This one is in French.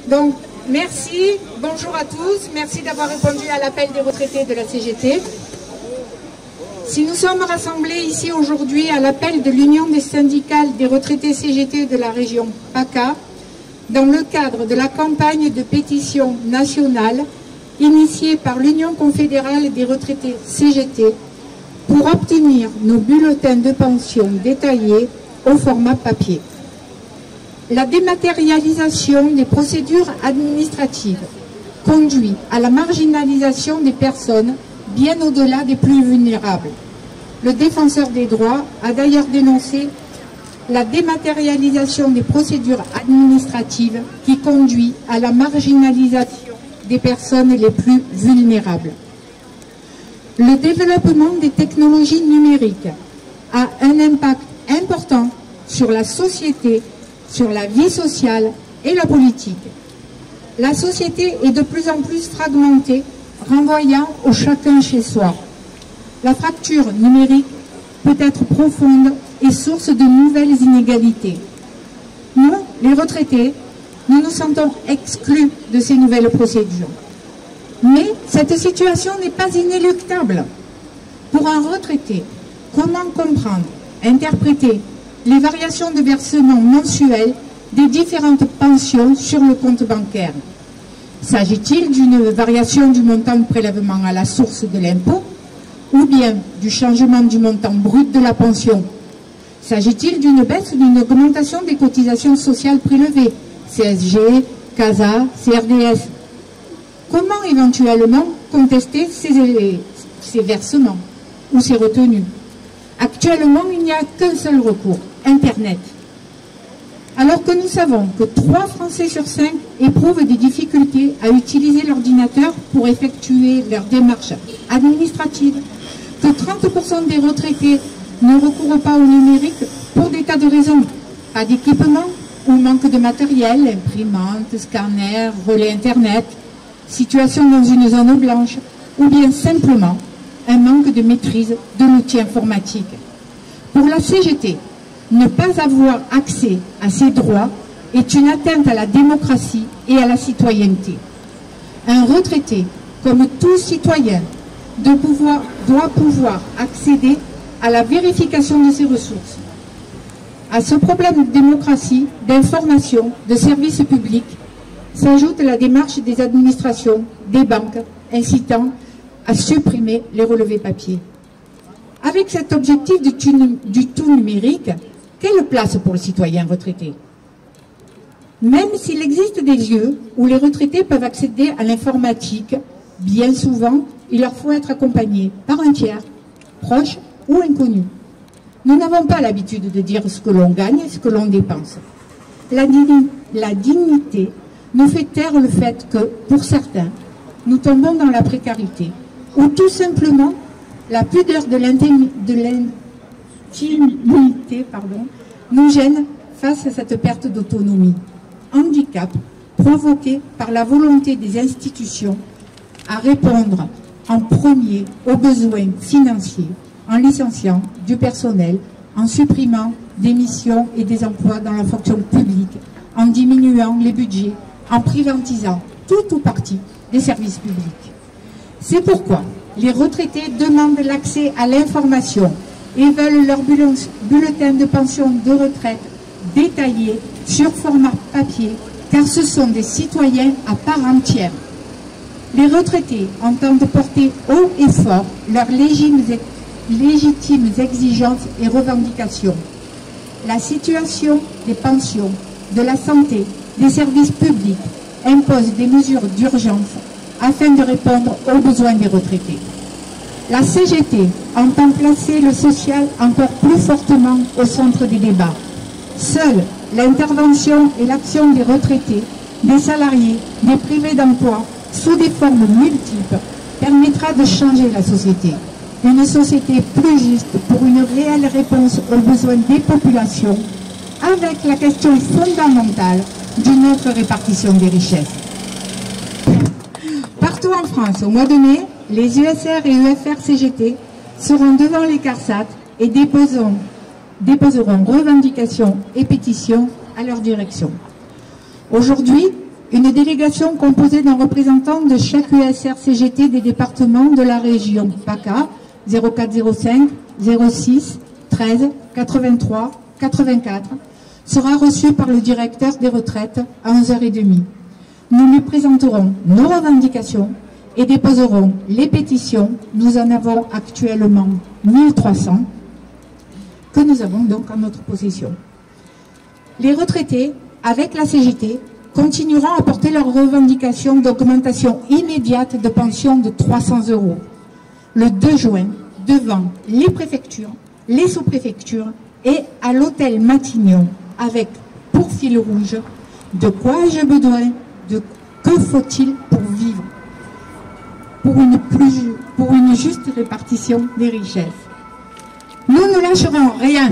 Donc, merci, bonjour à tous, merci d'avoir répondu à l'appel des retraités de la CGT. Si nous sommes rassemblés ici aujourd'hui à l'appel de l'Union des syndicales des retraités CGT de la région PACA, dans le cadre de la campagne de pétition nationale initiée par l'Union confédérale des retraités CGT pour obtenir nos bulletins de pension détaillés au format papier. La dématérialisation des procédures administratives conduit à la marginalisation des personnes bien au-delà des plus vulnérables. Le défenseur des droits a d'ailleurs dénoncé la dématérialisation des procédures administratives qui conduit à la marginalisation des personnes les plus vulnérables. Le développement des technologies numériques a un impact important sur la société, sur la vie sociale et la politique. La société est de plus en plus fragmentée, renvoyant au chacun chez soi. La fracture numérique peut être profonde et source de nouvelles inégalités. Nous, les retraités, nous nous sentons exclus de ces nouvelles procédures. Mais cette situation n'est pas inéluctable. Pour un retraité, comment comprendre, interpréter les variations de versement mensuel des différentes pensions sur le compte bancaire? S'agit-il d'une variation du montant de prélèvement à la source de l'impôt ou bien du changement du montant brut de la pension? S'agit-il d'une baisse ou d'une augmentation des cotisations sociales prélevées, CSG, CASA, CRDS? Comment éventuellement contester ces versements ou ces retenues? Actuellement, il n'y a qu'un seul recours, Internet. Alors que nous savons que 3 Français sur 5 éprouvent des difficultés à utiliser l'ordinateur pour effectuer leurs démarches administratives, que 30% des retraités ne recourent pas au numérique pour des tas de raisons, pas d'équipement ou manque de matériel, imprimante, scanner, relais Internet, situation dans une zone blanche, ou bien simplement un manque de maîtrise de l'outil informatique. Pour la CGT, ne pas avoir accès à ces droits est une atteinte à la démocratie et à la citoyenneté. Un retraité, comme tout citoyen, doit pouvoir accéder à la vérification de ses ressources. À ce problème de démocratie, d'information, de services publics, s'ajoute la démarche des administrations, des banques, incitant à supprimer les relevés papier. Avec cet objectif du tout numérique, quelle place pour le citoyen retraité? Même s'il existe des lieux où les retraités peuvent accéder à l'informatique, bien souvent, il leur faut être accompagnés par un tiers, proche ou inconnu. Nous n'avons pas l'habitude de dire ce que l'on gagne et ce que l'on dépense. La dignité nous fait taire le fait que, pour certains, nous tombons dans la précarité, ou tout simplement la pudeur de l'intimité nous gêne face à cette perte d'autonomie. Handicap provoqué par la volonté des institutions à répondre en premier aux besoins financiers, en licenciant du personnel, en supprimant des missions et des emplois dans la fonction publique, en diminuant les budgets, en privatisant tout ou partie des services publics. C'est pourquoi les retraités demandent l'accès à l'information et veulent leur bulletin de pension de retraite détaillé sur format papier, car ce sont des citoyens à part entière. Les retraités entendent porter haut et fort leurs légitimes exigences et revendications. La situation des pensions, de la santé, des services publics impose des mesures d'urgence afin de répondre aux besoins des retraités. La CGT entend placer le social encore plus fortement au centre des débats. Seule l'intervention et l'action des retraités, des salariés, des privés d'emploi, sous des formes multiples, permettra de changer la société. Une société plus juste pour une réelle réponse aux besoins des populations, avec la question fondamentale d'une autre répartition des richesses. Partout en France, au mois de mai, les USR et UFR CGT seront devant les CARSAT et déposeront revendications et pétitions à leur direction. Aujourd'hui, une délégation composée d'un représentant de chaque USR-CGT des départements de la région PACA 0405 06 13 83 84 sera reçue par le directeur des retraites à 11h30. Nous lui présenterons nos revendications et déposerons les pétitions. Nous en avons actuellement 1300 que nous avons donc en notre possession. Les retraités, avec la CGT, continueront à porter leurs revendications d'augmentation immédiate de pension de 300 € le 2 juin devant les préfectures, les sous-préfectures et à l'hôtel Matignon avec pour fil rouge de quoi ai-je besoin, de que faut-il pour vivre, pour une juste répartition des richesses. Nous ne lâcherons rien.